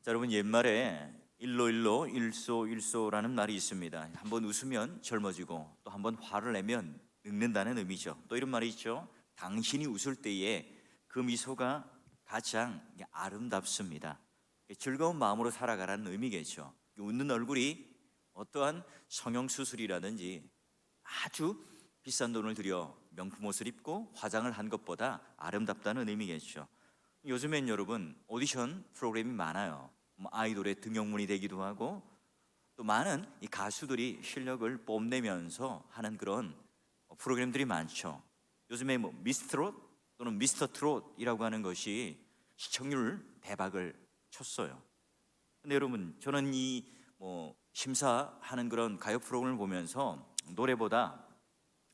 자, 여러분 옛말에 일로일로 일소일소라는 말이 있습니다. 한번 웃으면 젊어지고 또 한번 화를 내면 늙는다는 의미죠. 또 이런 말이 있죠. 당신이 웃을 때에 그 미소가 가장 아름답습니다. 즐거운 마음으로 살아가라는 의미겠죠. 웃는 얼굴이 어떠한 성형수술이라든지 아주 비싼 돈을 들여 명품 옷을 입고 화장을 한 것보다 아름답다는 의미겠죠. 요즘엔 여러분 오디션 프로그램이 많아요. 아이돌의 등용문이 되기도 하고 또 많은 이 가수들이 실력을 뽐내면서 하는 그런 프로그램들이 많죠. 요즘에 미스트롯 또는 미스터 트롯이라고 하는 것이 시청률 대박을 쳤어요. 근데 여러분 저는 이 심사하는 그런 가요 프로그램을 보면서 노래보다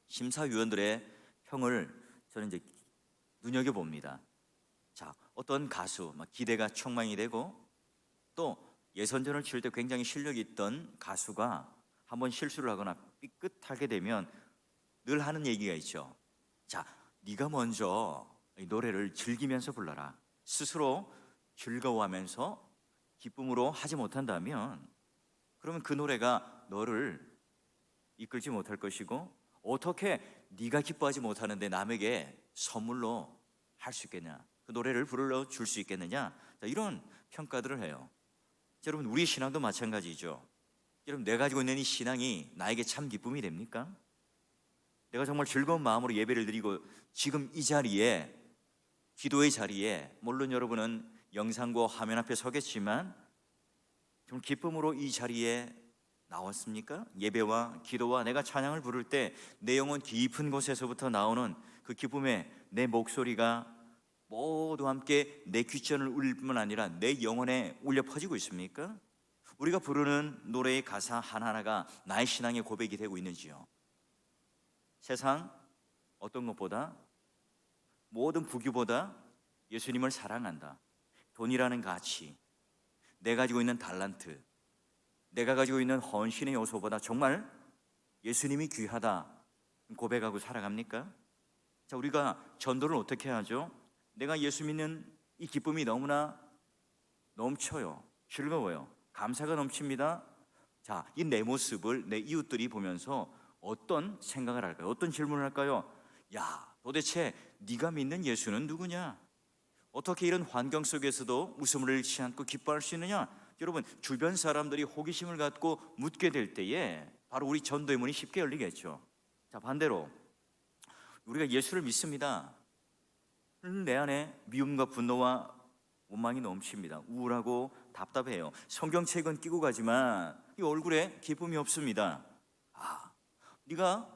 심사위원들의 평을 저는 이제 눈여겨 봅니다. 자, 어떤 가수 기대가 촉망이 되고 또 예선전을 칠 때 굉장히 실력이 있던 가수가 한번 실수를 하거나 삐끗하게 되면 늘 하는 얘기가 있죠. 자, 네가 먼저 이 노래를 즐기면서 불러라. 스스로 즐거워하면서 기쁨으로 하지 못한다면 그러면 그 노래가 너를 이끌지 못할 것이고 어떻게 네가 기뻐하지 못하는데 남에게 선물로 할 수 있겠냐, 그 노래를 불러 줄 수 있겠느냐, 자, 이런 평가들을 해요. 자, 여러분 우리 신앙도 마찬가지죠. 여러분 내가 가지고 있는 이 신앙이 나에게 참 기쁨이 됩니까? 내가 정말 즐거운 마음으로 예배를 드리고 지금 이 자리에, 기도의 자리에, 물론 여러분은 영상과 화면 앞에 서겠지만 좀 기쁨으로 이 자리에 나왔습니까? 예배와 기도와 내가 찬양을 부를 때 내 영혼 깊은 곳에서부터 나오는 그 기쁨에 내 목소리가 모두 함께 내 귓전을 울릴 뿐만 아니라 내 영혼에 울려 퍼지고 있습니까? 우리가 부르는 노래의 가사 하나하나가 나의 신앙의 고백이 되고 있는지요? 세상 어떤 것보다, 모든 부귀보다 예수님을 사랑한다, 돈이라는 가치, 내가 가지고 있는 달란트, 내가 가지고 있는 헌신의 요소보다 정말 예수님이 귀하다 고백하고 살아갑니까? 자, 우리가 전도를 어떻게 하죠? 내가 예수 믿는 이 기쁨이 너무나 넘쳐요. 즐거워요. 감사가 넘칩니다. 자, 이 내 모습을 내 이웃들이 보면서 어떤 생각을 할까요? 어떤 질문을 할까요? 야, 도대체 네가 믿는 예수는 누구냐? 어떻게 이런 환경 속에서도 웃음을 잃지 않고 기뻐할 수 있느냐? 여러분 주변 사람들이 호기심을 갖고 묻게 될 때에 바로 우리 전도의 문이 쉽게 열리겠죠. 자, 반대로 우리가 예수를 믿습니다. 내 안에 미움과 분노와 원망이 넘칩니다. 우울하고 답답해요. 성경책은 끼고 가지만 이 얼굴에 기쁨이 없습니다. 아, 네가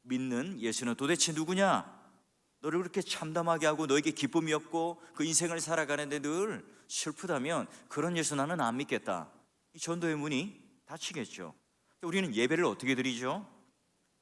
믿는 예수는 도대체 누구냐? 너를 그렇게 참담하게 하고 너에게 기쁨이 없고 그 인생을 살아가는데 늘 슬프다면 그런 예수 나는 안 믿겠다. 이 전도의 문이 닫히겠죠. 우리는 예배를 어떻게 드리죠?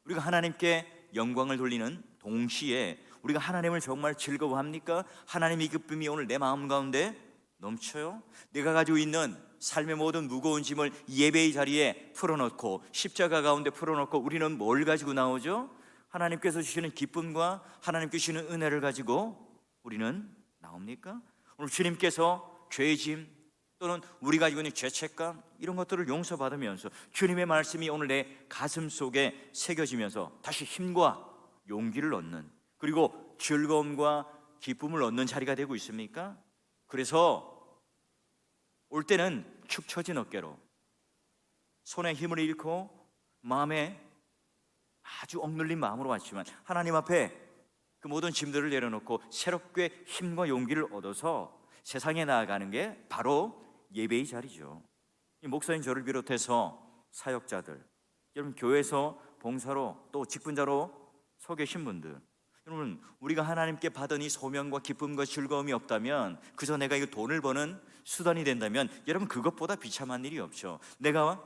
우리가 하나님께 영광을 돌리는 동시에 우리가 하나님을 정말 즐거워합니까? 하나님의 기쁨이 오늘 내 마음 가운데 넘쳐요? 내가 가지고 있는 삶의 모든 무거운 짐을 예배의 자리에 풀어놓고 십자가 가운데 풀어놓고 우리는 뭘 가지고 나오죠? 하나님께서 주시는 기쁨과 하나님께서 주시는 은혜를 가지고 우리는 나옵니까? 오늘 주님께서 죄의 짐 또는 우리 가지고 있는 죄책감 이런 것들을 용서받으면서 주님의 말씀이 오늘 내 가슴 속에 새겨지면서 다시 힘과 용기를 얻는, 그리고 즐거움과 기쁨을 얻는 자리가 되고 있습니까? 그래서 올 때는 축 처진 어깨로 손에 힘을 잃고 마음에 아주 억눌린 마음으로 왔지만 하나님 앞에 그 모든 짐들을 내려놓고 새롭게 힘과 용기를 얻어서 세상에 나아가는 게 바로 예배의 자리죠. 목사님 저를 비롯해서 사역자들, 여러분 교회에서 봉사로 또 직분자로 서 계신 분들, 여러분 우리가 하나님께 받은 이 소명과 기쁨과 즐거움이 없다면, 그저 내가 이거 돈을 버는 수단이 된다면 여러분 그것보다 비참한 일이 없죠. 내가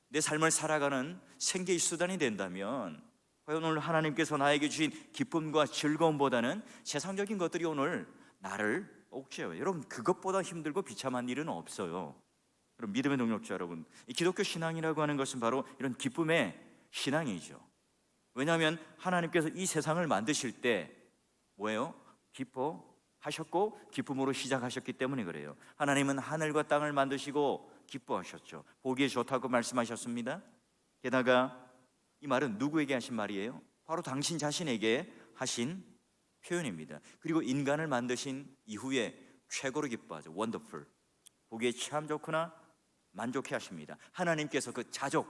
내 삶을 살아가는 생계의 수단이 된다면 과연 오늘 하나님께서 나에게 주신 기쁨과 즐거움보다는 세상적인 것들이 오늘 나를 옥죄어요. 여러분 그것보다 힘들고 비참한 일은 없어요. 여러분 믿음의 동력자 여러분, 이 기독교 신앙이라고 하는 것은 바로 이런 기쁨의 신앙이죠. 왜냐하면 하나님께서 이 세상을 만드실 때 뭐예요? 기뻐 하셨고 기쁨으로 시작하셨기 때문에 그래요. 하나님은 하늘과 땅을 만드시고 기뻐하셨죠. 보기에 좋다고 말씀하셨습니다. 게다가 이 말은 누구에게 하신 말이에요? 바로 당신 자신에게 하신 표현입니다. 그리고 인간을 만드신 이후에 최고로 기뻐하죠. 원더풀. 보기에 참 좋구나, 만족해 하십니다. 하나님께서 그 자족,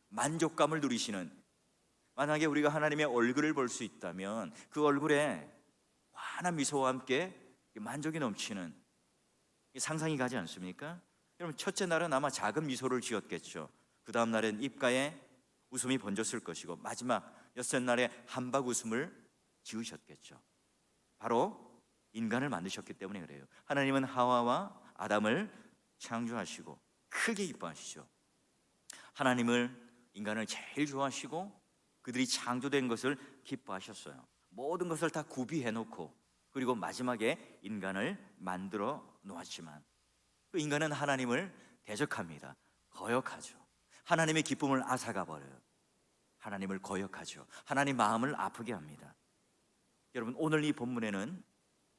만족감을 누리시는, 만약에 우리가 하나님의 얼굴을 볼 수 있다면 그 얼굴에 환한 미소와 함께 만족이 넘치는 상상이 가지 않습니까? 여러분, 첫째 날은 아마 작은 미소를 지었겠죠. 그 다음 날엔 입가에 웃음이 번졌을 것이고, 마지막 여섯 날에 한박 웃음을 지으셨겠죠. 바로 인간을 만드셨기 때문에 그래요. 하나님은 하와와 아담을 창조하시고 크게 기뻐하시죠. 하나님을, 인간을 제일 좋아하시고 그들이 창조된 것을 기뻐하셨어요. 모든 것을 다 구비해 놓고, 그리고 마지막에 인간을 만들어 놓았지만 그 인간은 하나님을 대적합니다. 거역하죠. 하나님의 기쁨을 앗아가 버려요. 하나님을 거역하죠. 하나님 마음을 아프게 합니다. 여러분, 오늘 이 본문에는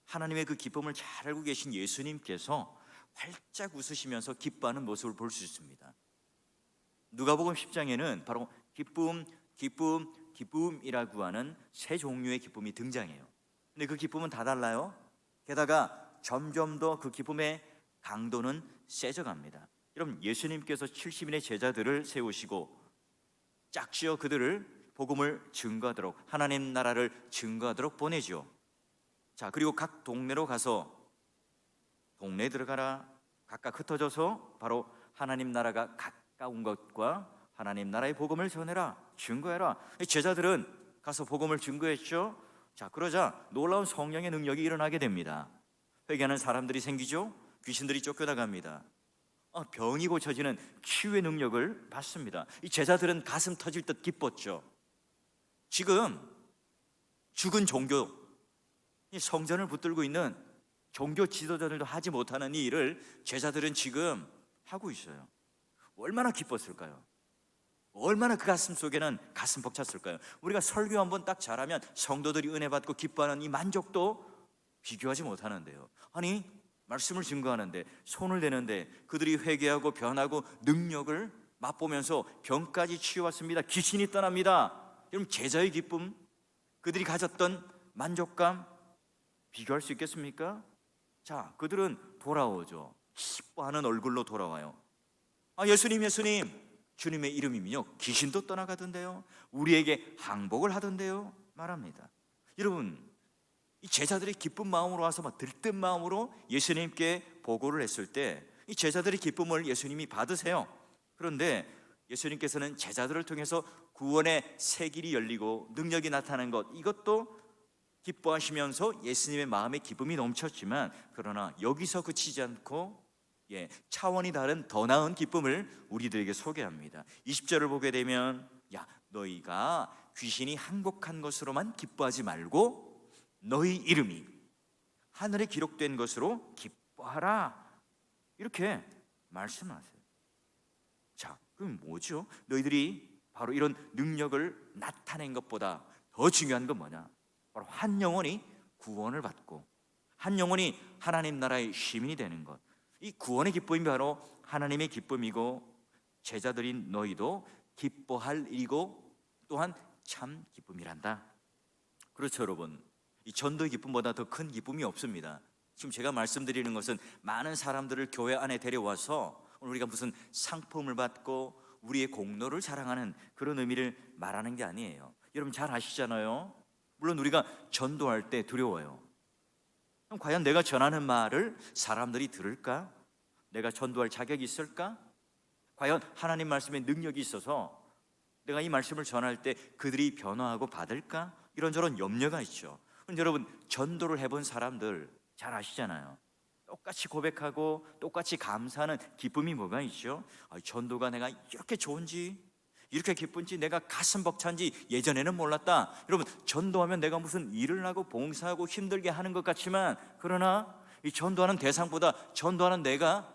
하나님의 그 기쁨을 잘 알고 계신 예수님께서 활짝 웃으시면서 기뻐하는 모습을 볼 수 있습니다. 누가복음 10장에는 바로 기쁨이라고 하는 세 종류의 기쁨이 등장해요. 근데 그 기쁨은 다 달라요. 게다가 점점 더 그 기쁨의 강도는 세져갑니다. 여러분, 예수님께서 70인의 제자들을 세우시고 짝지어 그들을 복음을 증거하도록, 하나님 나라를 증거하도록 보내죠. 자, 그리고 각 동네로 가서 동네에 들어가라, 각각 흩어져서 바로 하나님 나라가 가까운 것과 하나님 나라의 복음을 전해라, 증거해라. 제자들은 가서 복음을 증거했죠. 자, 그러자 놀라운 성령의 능력이 일어나게 됩니다. 회개하는 사람들이 생기죠. 귀신들이 쫓겨나갑니다. 병이 고쳐지는 치유의 능력을 받습니다. 이 제자들은 가슴 터질 듯 기뻤죠. 지금 죽은 종교, 이 성전을 붙들고 있는 종교 지도자들도 하지 못하는 이 일을 제자들은 지금 하고 있어요. 얼마나 기뻤을까요? 얼마나 그 가슴 속에는 가슴 벅찼을까요? 우리가 설교 한번 딱 잘하면 성도들이 은혜 받고 기뻐하는 이 만족도 비교하지 못하는데요. 아니, 말씀을 증거하는데, 손을 대는데 그들이 회개하고 변하고 능력을 맛보면서 병까지 치유받습니다. 귀신이 떠납니다. 여러분, 제자의 기쁨, 그들이 가졌던 만족감 비교할 수 있겠습니까? 자, 그들은 돌아오죠. 기뻐하는 얼굴로 돌아와요. 예수님, 주님의 이름이면요 귀신도 떠나가던데요, 우리에게 항복을 하던데요 말합니다. 여러분, 이 제자들이 기쁜 마음으로 와서 막 들뜬 마음으로 예수님께 보고를 했을 때 이 제자들의 기쁨을 예수님이 받으세요. 그런데 예수님께서는 제자들을 통해서 구원의 새 길이 열리고 능력이 나타나는 것, 이것도 기뻐하시면서 예수님의 마음에 기쁨이 넘쳤지만, 그러나 여기서 그치지 않고 차원이 다른 더 나은 기쁨을 우리들에게 소개합니다. 20절을 보게 되면, 야, 너희가 귀신이 항복한 것으로만 기뻐하지 말고 너희 이름이 하늘에 기록된 것으로 기뻐하라, 이렇게 말씀하세요. 자, 그럼 뭐죠? 너희들이 바로 이런 능력을 나타낸 것보다 더 중요한 건 뭐냐? 바로 한 영혼이 구원을 받고 한 영혼이 하나님 나라의 시민이 되는 것. 이 구원의 기쁨이 바로 하나님의 기쁨이고, 제자들인 너희도 기뻐할 일이고 또한 참 기쁨이란다. 그렇죠, 여러분. 이 전도의 기쁨보다 더 큰 기쁨이 없습니다. 지금 제가 말씀드리는 것은 많은 사람들을 교회 안에 데려와서 우리가 무슨 상품을 받고 우리의 공로를 자랑하는 그런 의미를 말하는 게 아니에요. 여러분 잘 아시잖아요. 물론 우리가 전도할 때 두려워요. 그럼 과연 내가 전하는 말을 사람들이 들을까? 내가 전도할 자격이 있을까? 과연 하나님 말씀에 능력이 있어서 내가 이 말씀을 전할 때 그들이 변화하고 받을까? 이런저런 염려가 있죠. 그런데 여러분, 전도를 해본 사람들 잘 아시잖아요. 똑같이 고백하고 똑같이 감사하는 기쁨이 뭐가 있죠? 전도가 내가 이렇게 좋은지, 이렇게 기쁜지, 내가 가슴 벅찬지 예전에는 몰랐다. 여러분, 전도하면 내가 무슨 일을 하고 봉사하고 힘들게 하는 것 같지만, 그러나 이 전도하는 대상보다 전도하는 내가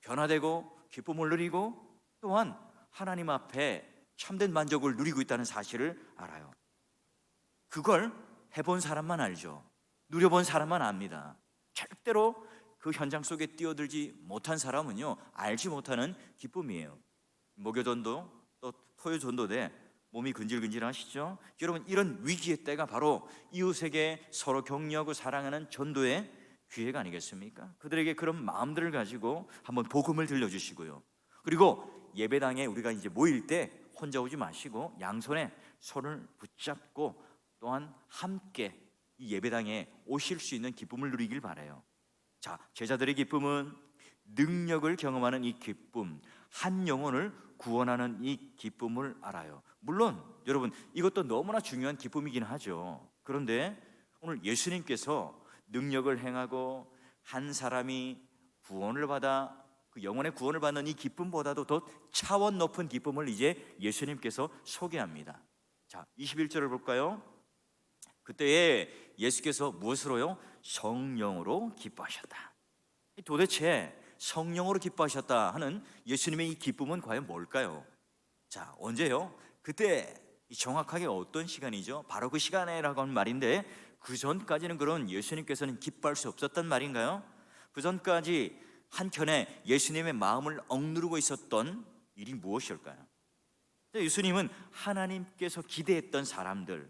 변화되고 기쁨을 누리고 또한 하나님 앞에 참된 만족을 누리고 있다는 사실을 알아요. 그걸 해본 사람만 알죠. 누려본 사람만 압니다. 절대로 그 현장 속에 뛰어들지 못한 사람은요, 알지 못하는 기쁨이에요. 목요전도 또 토요전도대 몸이 근질근질하시죠? 여러분, 이런 위기의 때가 바로 이웃에게 서로 격려하고 사랑하는 전도의 기회가 아니겠습니까? 그들에게 그런 마음들을 가지고 한번 복음을 들려주시고요. 그리고 예배당에 우리가 이제 모일 때 혼자 오지 마시고 양손에 손을 붙잡고 또한 함께 이 예배당에 오실 수 있는 기쁨을 누리길 바라요. 자, 제자들의 기쁨은 능력을 경험하는 이 기쁨, 한 영혼을 구원하는 이 기쁨을 알아요. 물론 여러분, 이것도 너무나 중요한 기쁨이긴 하죠. 그런데 오늘 예수님께서 능력을 행하고 한 사람이 구원을 받아 그 영혼의 구원을 받는 이 기쁨보다도 더 차원 높은 기쁨을 이제 예수님께서 소개합니다. 자, 21절을 볼까요? 그때에 예수께서 무엇으로요? 성령으로 기뻐하셨다. 도대체 성령으로 기뻐하셨다 하는 예수님의 이 기쁨은 과연 뭘까요? 자, 언제요? 그때 정확하게 어떤 시간이죠? 바로 그 시간에라고 하는 말인데, 그 전까지는 그런 예수님께서는 기뻐할 수 없었단 말인가요? 그 전까지 한켠에 예수님의 마음을 억누르고 있었던 일이 무엇일까요? 예수님은 하나님께서 기대했던 사람들,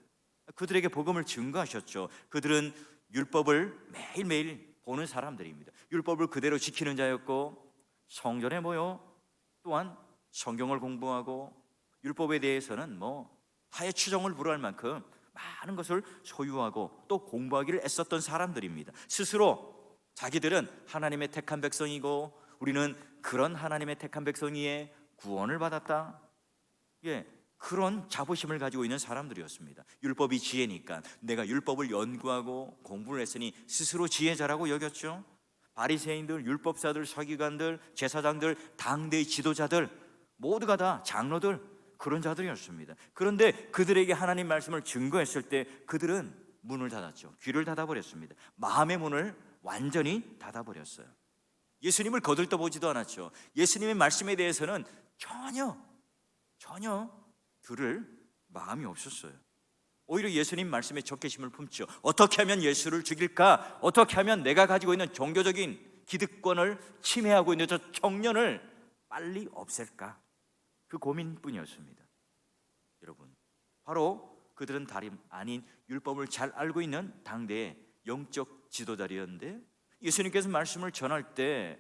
그들에게 복음을 증거하셨죠. 그들은 율법을 매일매일 보는 사람들입니다. 율법을 그대로 지키는 자였고, 성전에 모여 또한 성경을 공부하고 율법에 대해서는 하의 추정을 불허할 만큼 많은 것을 소유하고 또 공부하기를 애썼던 사람들입니다. 스스로 자기들은 하나님의 택한 백성이고 우리는 그런 하나님의 택한 백성이에 구원을 받았다, 그런 자부심을 가지고 있는 사람들이었습니다. 율법이 지혜니까 내가 율법을 연구하고 공부를 했으니 스스로 지혜자라고 여겼죠. 바리새인들, 율법사들, 서기관들, 제사장들, 당대의 지도자들 모두가 다 장로들, 그런 자들이었습니다. 그런데 그들에게 하나님 말씀을 증거했을 때 그들은 문을 닫았죠. 귀를 닫아버렸습니다. 마음의 문을 완전히 닫아버렸어요. 예수님을 거들떠보지도 않았죠. 예수님의 말씀에 대해서는 전혀 들을 마음이 없었어요. 오히려 예수님 말씀에 적개심을 품죠. 어떻게 하면 예수를 죽일까? 어떻게 하면 내가 가지고 있는 종교적인 기득권을 침해하고 있는 저 청년을 빨리 없앨까? 그 고민뿐이었습니다. 여러분, 바로 그들은 다름 아닌 율법을 잘 알고 있는 당대의 영적 지도자들이었는데, 예수님께서 말씀을 전할 때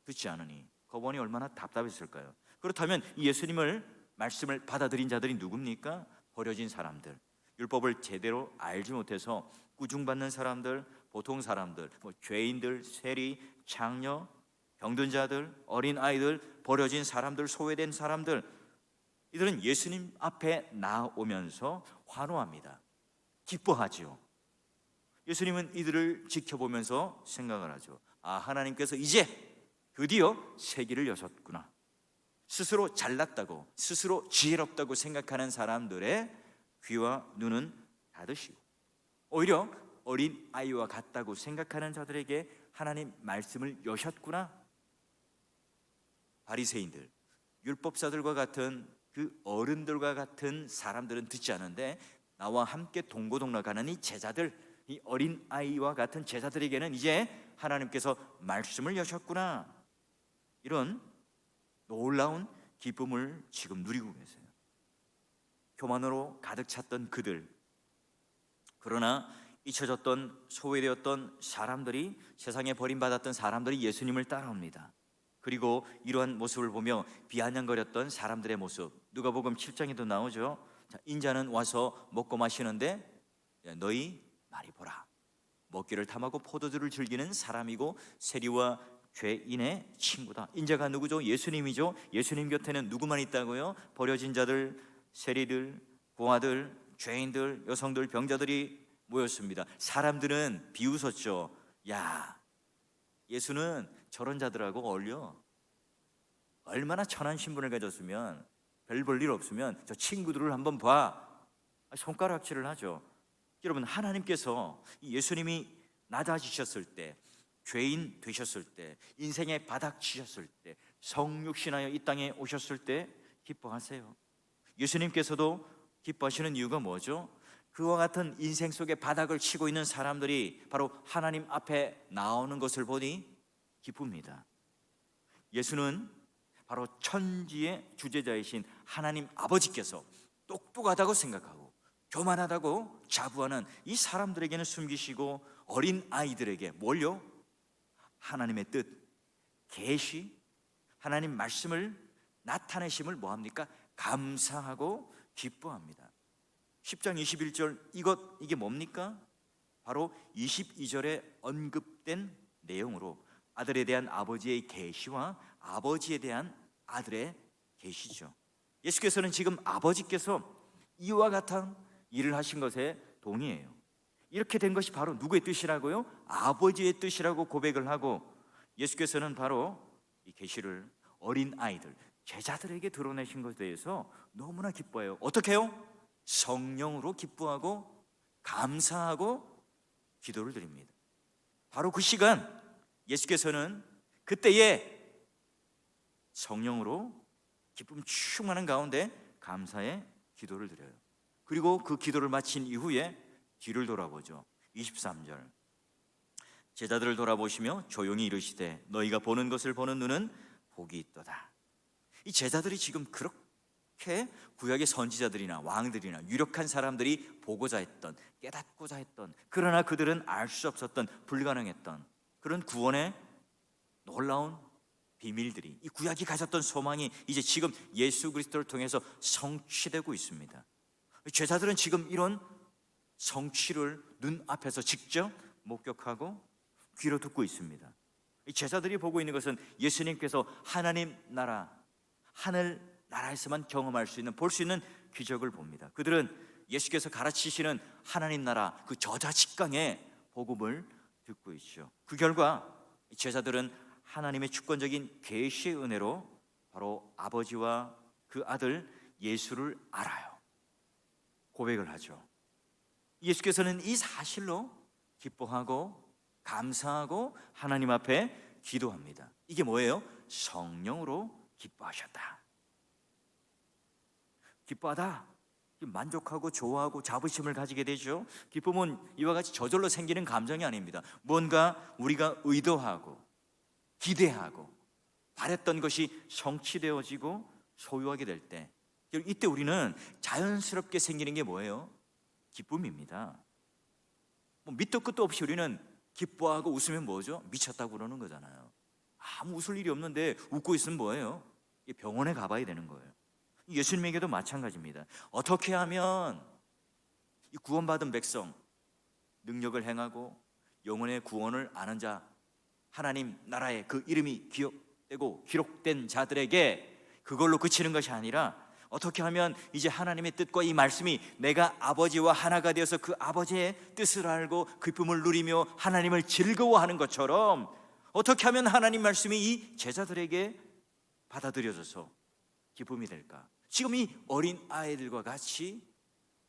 듣지 않으니 거번이 얼마나 답답했을까요? 그렇다면 이 예수님을 말씀을 받아들인 자들이 누굽니까? 버려진 사람들, 율법을 제대로 알지 못해서 꾸중받는 사람들, 보통 사람들, 죄인들, 세리, 장녀, 병든 자들, 어린 아이들, 버려진 사람들, 소외된 사람들, 이들은 예수님 앞에 나오면서 환호합니다. 기뻐하죠. 예수님은 이들을 지켜보면서 생각을 하죠. 아, 하나님께서 이제 드디어 세기를 여셨구나. 스스로 잘났다고, 스스로 지혜롭다고 생각하는 사람들의 귀와 눈은 닫으시고 오히려 어린 아이와 같다고 생각하는 자들에게 하나님 말씀을 여셨구나. 바리새인들, 율법사들과 같은 그 어른들과 같은 사람들은 듣지 않은데, 나와 함께 동고동락하는 이 제자들, 이 어린 아이와 같은 제자들에게는 이제 하나님께서 말씀을 여셨구나. 이런 놀라운 기쁨을 지금 누리고 계세요. 교만으로 가득 찼던 그들, 그러나 잊혀졌던, 소외되었던 사람들이, 세상에 버림받았던 사람들이 예수님을 따라옵니다. 그리고 이러한 모습을 보며 비아냥거렸던 사람들의 모습, 누가복음 7장에도 나오죠. 자, 인자는 와서 먹고 마시는데 너희 말이 보라, 먹기를 탐하고 포도주를 즐기는 사람이고 세리와 죄인의 친구다. 인자가 누구죠? 예수님이죠. 예수님 곁에는 누구만 있다고요? 버려진 자들, 세리들, 고아들, 죄인들, 여성들, 병자들이 모였습니다. 사람들은 비웃었죠. 야, 예수는 저런 자들하고 어울려? 얼마나 천한 신분을 가졌으면, 별 볼 일 없으면 저 친구들을 한번 봐. 손가락질을 하죠. 여러분, 하나님께서 예수님이 낮아지셨을 때, 죄인 되셨을 때, 인생의 바닥 치셨을 때, 성육신하여 이 땅에 오셨을 때 기뻐하세요. 예수님께서도 기뻐하시는 이유가 뭐죠? 그와 같은 인생 속에 바닥을 치고 있는 사람들이 바로 하나님 앞에 나오는 것을 보니 기쁩니다. 예수는 바로 천지의 주재자이신 하나님 아버지께서 똑똑하다고 생각하고 교만하다고 자부하는 이 사람들에게는 숨기시고 어린 아이들에게 뭘요? 하나님의 뜻, 계시, 하나님 말씀을 나타내심을 뭐합니까? 감사하고 기뻐합니다. 10장 21절 이게 뭡니까? 바로 22절에 언급된 내용으로 아들에 대한 아버지의 계시와 아버지에 대한 아들의 계시죠. 예수께서는 지금 아버지께서 이와 같은 일을 하신 것에 동의해요. 이렇게 된 것이 바로 누구의 뜻이라고요? 아버지의 뜻이라고 고백을 하고 예수께서는 바로 이 계시를 어린 아이들, 제자들에게 드러내신 것에 대해서 너무나 기뻐해요. 어떻게 해요? 성령으로 기뻐하고 감사하고 기도를 드립니다. 바로 그 시간 예수께서는 그때에 성령으로 기쁨 충만한 가운데 감사의 기도를 드려요. 그리고 그 기도를 마친 이후에 뒤를 돌아보죠. 23절 제자들을 돌아보시며 조용히 이르시되 너희가 보는 것을 보는 눈은 복이 있도다. 이 제자들이 지금 그렇게 구약의 선지자들이나 왕들이나 유력한 사람들이 보고자 했던, 깨닫고자 했던, 그러나 그들은 알 수 없었던, 불가능했던 그런 구원의 놀라운 비밀들이, 이 구약이 가졌던 소망이 이제 지금 예수 그리스도를 통해서 성취되고 있습니다. 제자들은 지금 이런 성취를 눈앞에서 직접 목격하고 귀로 듣고 있습니다. 이 제자들이 보고 있는 것은 예수님께서 하나님 나라, 하늘 나라에서만 경험할 수 있는, 볼 수 있는 기적을 봅니다. 그들은 예수께서 가르치시는 하나님 나라 그 저자직강의 복음을 듣고 있죠. 그 결과 제자들은 하나님의 주권적인 계시의 은혜로 바로 아버지와 그 아들 예수를 알아요. 고백을 하죠. 예수께서는 이 사실로 기뻐하고 감사하고 하나님 앞에 기도합니다. 이게 뭐예요? 성령으로 기뻐하셨다. 기뻐하다, 만족하고 좋아하고 자부심을 가지게 되죠. 기쁨은 이와 같이 저절로 생기는 감정이 아닙니다. 뭔가 우리가 의도하고 기대하고 바랬던 것이 성취되어지고 소유하게 될 때, 이때 우리는 자연스럽게 생기는 게 뭐예요? 기쁨입니다. 밑도 끝도 없이 우리는 기뻐하고 웃으면 뭐죠? 미쳤다고 그러는 거잖아요. 아무 웃을 일이 없는데 웃고 있으면 뭐예요? 병원에 가봐야 되는 거예요. 예수님에게도 마찬가지입니다. 어떻게 하면 이 구원받은 백성, 능력을 행하고 영혼의 구원을 아는 자, 하나님 나라에 그 이름이 기억되고 기록된 자들에게 그걸로 그치는 것이 아니라 어떻게 하면 이제 하나님의 뜻과 이 말씀이 내가 아버지와 하나가 되어서 그 아버지의 뜻을 알고 기쁨을 누리며 하나님을 즐거워하는 것처럼 어떻게 하면 하나님 말씀이 이 제자들에게 받아들여져서 기쁨이 될까? 지금 이 어린 아이들과 같이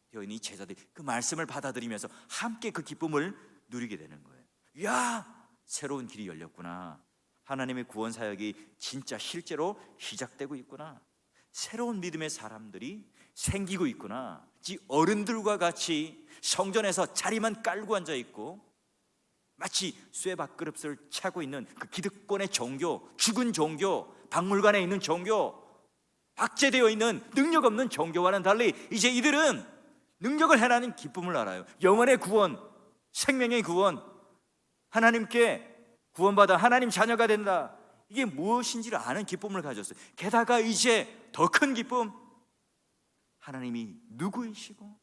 되어 있는 이 제자들이 그 말씀을 받아들이면서 함께 그 기쁨을 누리게 되는 거예요. 야, 새로운 길이 열렸구나. 하나님의 구원 사역이 진짜 실제로 시작되고 있구나. 새로운 믿음의 사람들이 생기고 있구나. 어른들과 같이 성전에서 자리만 깔고 앉아 있고 마치 쇠밥그릇을 차고 있는 그 기득권의 종교, 죽은 종교, 박물관에 있는 종교, 박제되어 있는 능력 없는 종교와는 달리 이제 이들은 능력을 행하는 기쁨을 알아요. 영혼의 구원, 생명의 구원, 하나님께 구원받아 하나님 자녀가 된다, 이게 무엇인지를 아는 기쁨을 가졌어요. 게다가 이제 더 큰 기쁨, 하나님이 누구이시고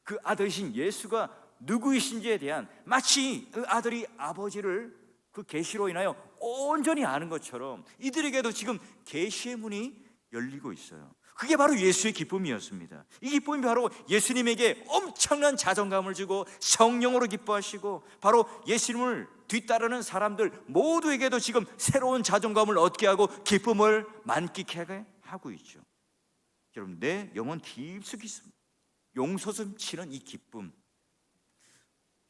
그 아들이신 예수가 누구이신지에 대한, 마치 그 아들이 아버지를 그 계시로 인하여 온전히 아는 것처럼 이들에게도 지금 계시의 문이 열리고 있어요. 그게 바로 예수의 기쁨이었습니다. 이 기쁨이 바로 예수님에게 엄청난 자존감을 주고 성령으로 기뻐하시고 바로 예수님을 뒤따르는 사람들 모두에게도 지금 새로운 자존감을 얻게 하고 기쁨을 만끽하게 하고 있죠. 여러분, 내 영혼 깊숙이 용솟음 치는 이 기쁨,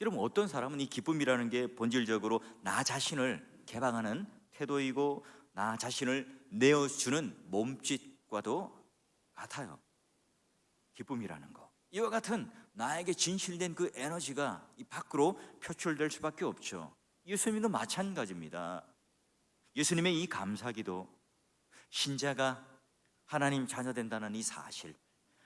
여러분 어떤 사람은 이 기쁨이라는 게 본질적으로 나 자신을 개방하는 태도이고 나 자신을 내어주는 몸짓과도 같아요. 기쁨이라는 거, 이와 같은 나에게 진실된 그 에너지가 이 밖으로 표출될 수밖에 없죠. 예수님도 마찬가지입니다. 예수님의 이 감사기도, 신자가 하나님 자녀 된다는 이 사실,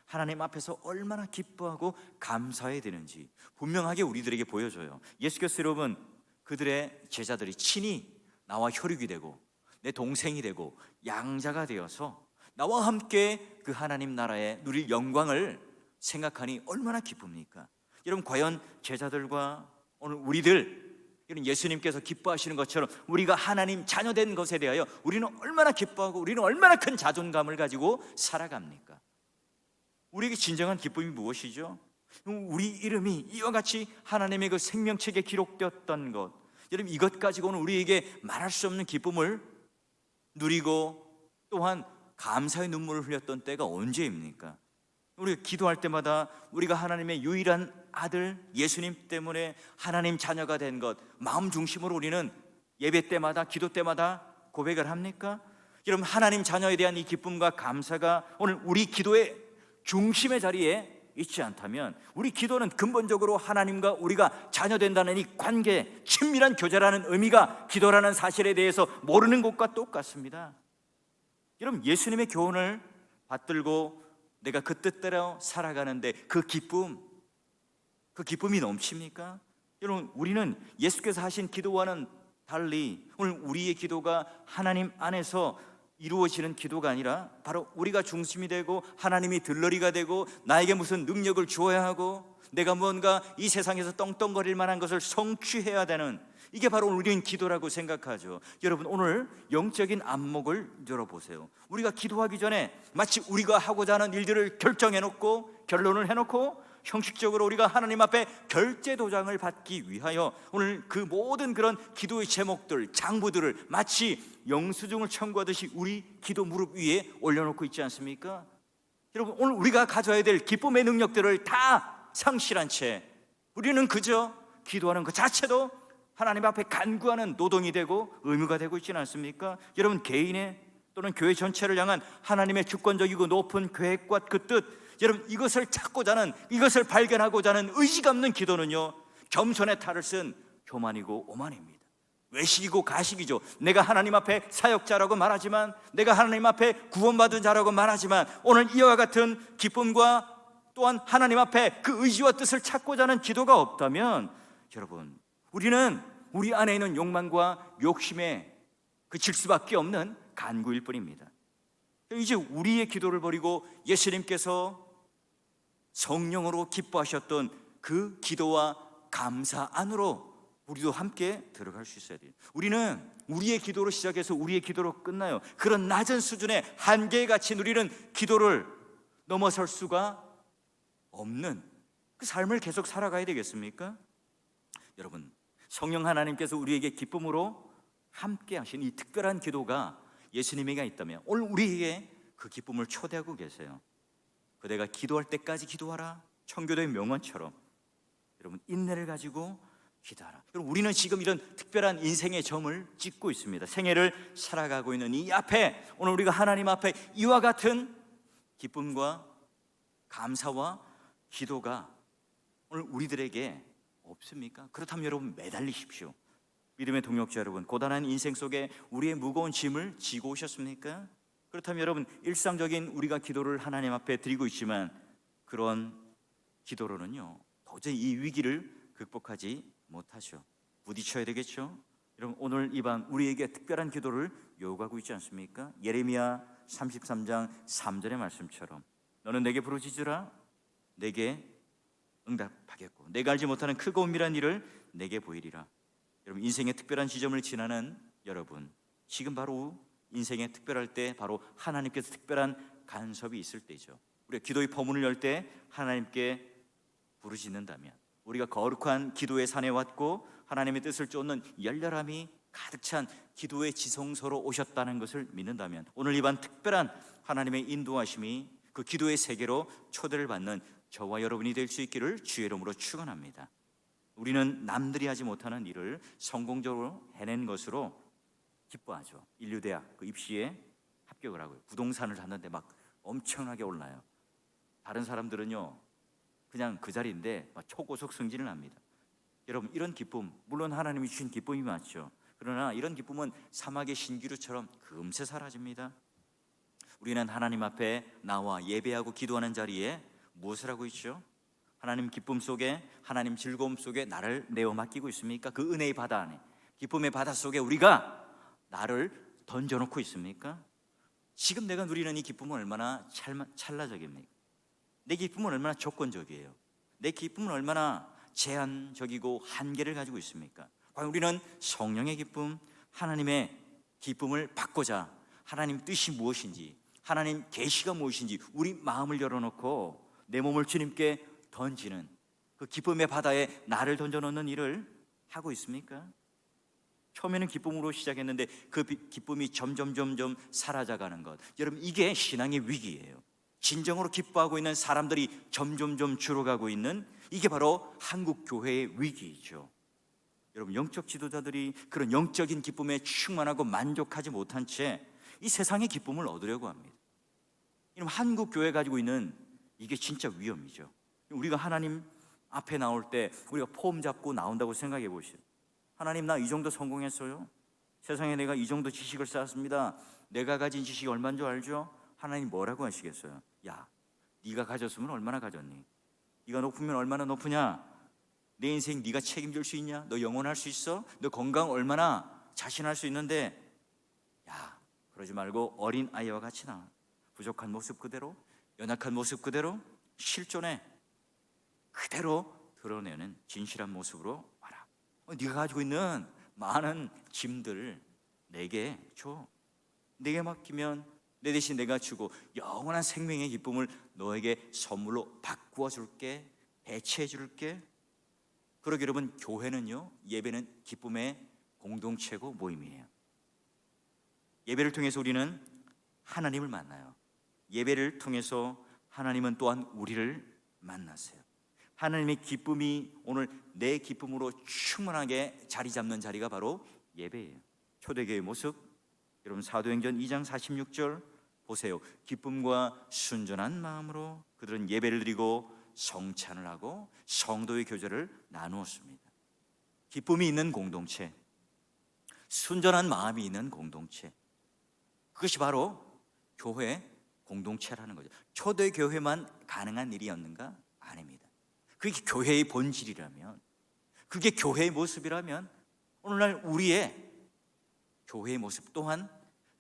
하나님 앞에서 얼마나 기뻐하고 감사해야 되는지 분명하게 우리들에게 보여줘요. 예수께서 여러분, 그들의 제자들이 친히 나와 혈육이 되고 내 동생이 되고 양자가 되어서 나와 함께 그 하나님 나라에 누릴 영광을 생각하니 얼마나 기쁩니까? 여러분, 과연 제자들과 오늘 우리들, 이런 예수님께서 기뻐하시는 것처럼 우리가 하나님 자녀된 것에 대하여 우리는 얼마나 기뻐하고 우리는 얼마나 큰 자존감을 가지고 살아갑니까? 우리에게 진정한 기쁨이 무엇이죠? 우리 이름이 이와 같이 하나님의 그 생명책에 기록되었던 것, 여러분, 이것 가지고는 우리에게 말할 수 없는 기쁨을 누리고 또한 감사의 눈물을 흘렸던 때가 언제입니까? 우리가 기도할 때마다 우리가 하나님의 유일한 아들 예수님 때문에 하나님 자녀가 된 것, 마음 중심으로 우리는 예배 때마다 기도 때마다 고백을 합니까? 여러분, 하나님 자녀에 대한 이 기쁨과 감사가 오늘 우리 기도의 중심의 자리에 있지 않다면 우리 기도는 근본적으로 하나님과 우리가 자녀된다는 이 관계, 친밀한 교제라는 의미가 기도라는 사실에 대해서 모르는 것과 똑같습니다. 여러분, 예수님의 교훈을 받들고 내가 그 뜻대로 살아가는데 그 기쁨이 넘칩니까? 여러분, 우리는 예수께서 하신 기도와는 달리 오늘 우리의 기도가 하나님 안에서 이루어지는 기도가 아니라 바로 우리가 중심이 되고 하나님이 들러리가 되고 나에게 무슨 능력을 주어야 하고 내가 뭔가 이 세상에서 떵떵거릴 만한 것을 성취해야 되는, 이게 바로 우리는 기도라고 생각하죠. 여러분, 오늘 영적인 안목을 열어보세요. 우리가 기도하기 전에 마치 우리가 하고자 하는 일들을 결정해놓고 결론을 해놓고 형식적으로 우리가 하나님 앞에 결제 도장을 받기 위하여 오늘 그 모든 그런 기도의 제목들, 장부들을 마치 영수증을 청구하듯이 우리 기도 무릎 위에 올려놓고 있지 않습니까? 여러분, 오늘 우리가 가져야 될 기쁨의 능력들을 다 상실한 채 우리는 그저 기도하는 것 자체도 하나님 앞에 간구하는 노동이 되고 의무가 되고 있지는 않습니까? 여러분, 개인의 또는 교회 전체를 향한 하나님의 주권적이고 높은 계획과 그 뜻, 여러분, 이것을 찾고자 하는, 이것을 발견하고자 하는 의지가 없는 기도는요, 겸손의 탈을 쓴 교만이고 오만입니다. 외식이고 가식이죠. 내가 하나님 앞에 사역자라고 말하지만, 내가 하나님 앞에 구원받은 자라고 말하지만, 오늘 이와 같은 기쁨과 또한 하나님 앞에 그 의지와 뜻을 찾고자 하는 기도가 없다면, 여러분, 우리는 우리 안에 있는 욕망과 욕심에 그칠 수밖에 없는 간구일 뿐입니다. 이제 우리의 기도를 버리고 예수님께서 성령으로 기뻐하셨던 그 기도와 감사 안으로 우리도 함께 들어갈 수 있어야 돼요. 우리는 우리의 기도로 시작해서 우리의 기도로 끝나요. 그런 낮은 수준의 한계에 갇힌 우리는 기도를 넘어설 수가 없는 그 삶을 계속 살아가야 되겠습니까? 여러분, 성령 하나님께서 우리에게 기쁨으로 함께 하신 이 특별한 기도가 예수님에게 있다면 오늘 우리에게 그 기쁨을 초대하고 계세요. 그대가 기도할 때까지 기도하라, 청교도의 명언처럼 여러분, 인내를 가지고 기도하라. 여러분, 우리는 지금 이런 특별한 인생의 점을 찍고 있습니다. 생애를 살아가고 있는 이 앞에 오늘 우리가 하나님 앞에 이와 같은 기쁨과 감사와 기도가 오늘 우리들에게 없습니까? 그렇다면 여러분, 매달리십시오. 믿음의 동역자 여러분, 고단한 인생 속에 우리의 무거운 짐을 지고 오셨습니까? 그렇다면 여러분, 일상적인 우리가 기도를 하나님 앞에 드리고 있지만 그런 기도로는요, 도저히 이 위기를 극복하지 못하죠. 부딪혀야 되겠죠? 여러분, 오늘 이 밤 우리에게 특별한 기도를 요구하고 있지 않습니까? 예레미야 33장 3절의 말씀처럼 너는 내게 부르짖으라, 내게 응답하겠고 내가 알지 못하는 크고 은밀한 일을 내게 보이리라. 여러분, 인생의 특별한 지점을 지나는 여러분, 지금 바로 인생의 특별할 때 바로 하나님께서 특별한 간섭이 있을 때죠. 우리가 기도의 포문을 열 때 하나님께 부르짖는다면, 우리가 거룩한 기도의 산에 왔고 하나님의 뜻을 쫓는 열렬함이 가득 찬 기도의 지성소로 오셨다는 것을 믿는다면 오늘 이 밤 특별한 하나님의 인도하심이 그 기도의 세계로 초대를 받는 저와 여러분이 될 수 있기를 주의 이름으로 축원합니다. 우리는 남들이 하지 못하는 일을 성공적으로 해낸 것으로 기뻐하죠. 인류대학 그 입시에 합격을 하고요, 부동산을 샀는데 막 엄청나게 올라요. 다른 사람들은요, 그냥 그 자리인데 초고속 승진을 합니다. 여러분, 이런 기쁨, 물론 하나님이 주신 기쁨이 맞죠. 그러나 이런 기쁨은 사막의 신기루처럼 금세 사라집니다. 우리는 하나님 앞에 나와 예배하고 기도하는 자리에 무엇을 하고 있죠? 하나님 기쁨 속에, 하나님 즐거움 속에 나를 내어 맡기고 있습니까? 그 은혜의 바다 안에, 기쁨의 바다 속에 우리가 나를 던져놓고 있습니까? 지금 내가 누리는 이 기쁨은 얼마나 찰나적입니까? 내 기쁨은 얼마나 조건적이에요. 내 기쁨은 얼마나 제한적이고 한계를 가지고 있습니까? 과연 우리는 성령의 기쁨, 하나님의 기쁨을 받고자 하나님 뜻이 무엇인지, 하나님 계시가 무엇인지 우리 마음을 열어놓고 내 몸을 주님께 던지는 그 기쁨의 바다에 나를 던져놓는 일을 하고 있습니까? 처음에는 기쁨으로 시작했는데 그 기쁨이 점점 사라져가는 것, 여러분, 이게 신앙의 위기예요. 진정으로 기뻐하고 있는 사람들이 점점 줄어가고 있는, 이게 바로 한국 교회의 위기이죠. 여러분, 영적 지도자들이 그런 영적인 기쁨에 충만하고 만족하지 못한 채 이 세상의 기쁨을 얻으려고 합니다. 이런 한국 교회 가지고 있는 이게 진짜 위험이죠. 우리가 하나님 앞에 나올 때 우리가 폼 잡고 나온다고 생각해 보시죠. 하나님, 나 이 정도 성공했어요. 세상에 내가 이 정도 지식을 쌓았습니다. 내가 가진 지식이 얼마인 줄 알죠? 하나님 뭐라고 하시겠어요? 야, 네가 가졌으면 얼마나 가졌니? 네가 높으면 얼마나 높으냐? 내 인생 네가 책임질 수 있냐? 너 영원할 수 있어? 너 건강 얼마나 자신할 수 있는데, 야, 그러지 말고 어린 아이와 같이 나. 부족한 모습 그대로, 연약한 모습 그대로, 실존에 그대로 드러내는 진실한 모습으로 와라. 네가 가지고 있는 많은 짐들 내게 줘. 내게 맡기면 내 대신 내가 주고 영원한 생명의 기쁨을 너에게 선물로 바꾸어 줄게, 배치해 줄게. 그러기 여러분, 교회는요, 예배는 기쁨의 공동체고 모임이에요. 예배를 통해서 우리는 하나님을 만나요. 예배를 통해서 하나님은 또한 우리를 만나세요. 하나님의 기쁨이 오늘 내 기쁨으로 충분하게 자리 잡는 자리가 바로 예배예요. 초대교회의 모습, 여러분 사도행전 2장 46절 보세요. 기쁨과 순전한 마음으로 그들은 예배를 드리고 성찬을 하고 성도의 교제를 나누었습니다. 기쁨이 있는 공동체, 순전한 마음이 있는 공동체, 그것이 바로 교회 공동체라는 거죠. 초대교회만 가능한 일이었는가? 아닙니다. 그게 교회의 본질이라면, 그게 교회의 모습이라면 오늘날 우리의 교회의 모습 또한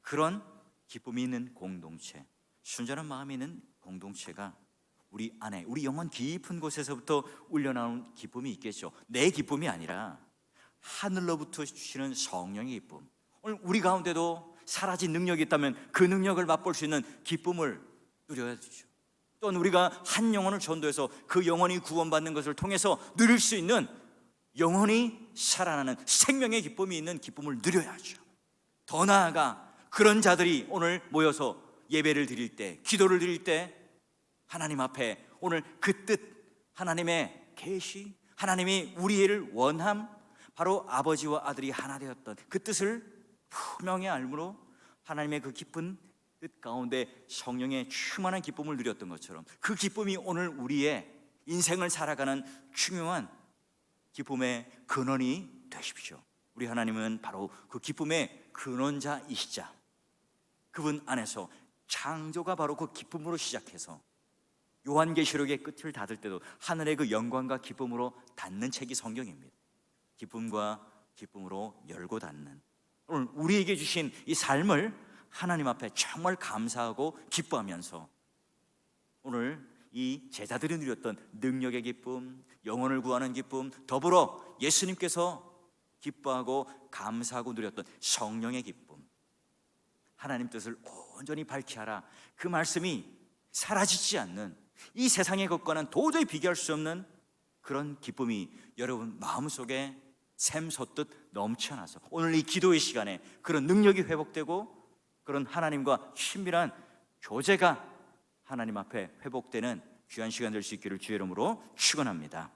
그런 기쁨이 있는 공동체, 순전한 마음이 있는 공동체가 우리 안에, 우리 영혼 깊은 곳에서부터 울려나오는 기쁨이 있겠죠. 내 기쁨이 아니라 하늘로부터 주시는 성령의 기쁨, 오늘 우리 가운데도 사라진 능력이 있다면 그 능력을 맛볼 수 있는 기쁨을 누려야 되죠. 또한 우리가 한 영혼을 전도해서 그 영혼이 구원받는 것을 통해서 누릴 수 있는 영혼이 살아나는 생명의 기쁨이 있는 기쁨을 누려야죠. 더 나아가 그런 자들이 오늘 모여서 예배를 드릴 때, 기도를 드릴 때 하나님 앞에 오늘 그 뜻, 하나님의 계시, 하나님이 우리를 원함, 바로 아버지와 아들이 하나 되었던 그 뜻을 분명히 알므로 하나님의 그 깊은 뜻 가운데 성령의 충만한 기쁨을 누렸던 것처럼 그 기쁨이 오늘 우리의 인생을 살아가는 중요한 기쁨의 근원이 되십시오. 우리 하나님은 바로 그 기쁨의 근원자이시자, 그분 안에서 창조가 바로 그 기쁨으로 시작해서 요한계시록의 끝을 닫을 때도 하늘의 그 영광과 기쁨으로 닫는 책이 성경입니다. 기쁨과 기쁨으로 열고 닫는, 오늘 우리에게 주신 이 삶을 하나님 앞에 정말 감사하고 기뻐하면서 오늘 이 제자들이 누렸던 능력의 기쁨, 영혼을 구하는 기쁨, 더불어 예수님께서 기뻐하고 감사하고 누렸던 성령의 기쁨, 하나님 뜻을 온전히 밝히 하라, 그 말씀이 사라지지 않는 이 세상의 것과는 도저히 비교할 수 없는 그런 기쁨이 여러분 마음속에 샘솟듯 넘쳐나서 오늘 이 기도의 시간에 그런 능력이 회복되고 그런 하나님과 친밀한 교제가 하나님 앞에 회복되는 귀한 시간 될 수 있기를 주의 이름으로 축원합니다.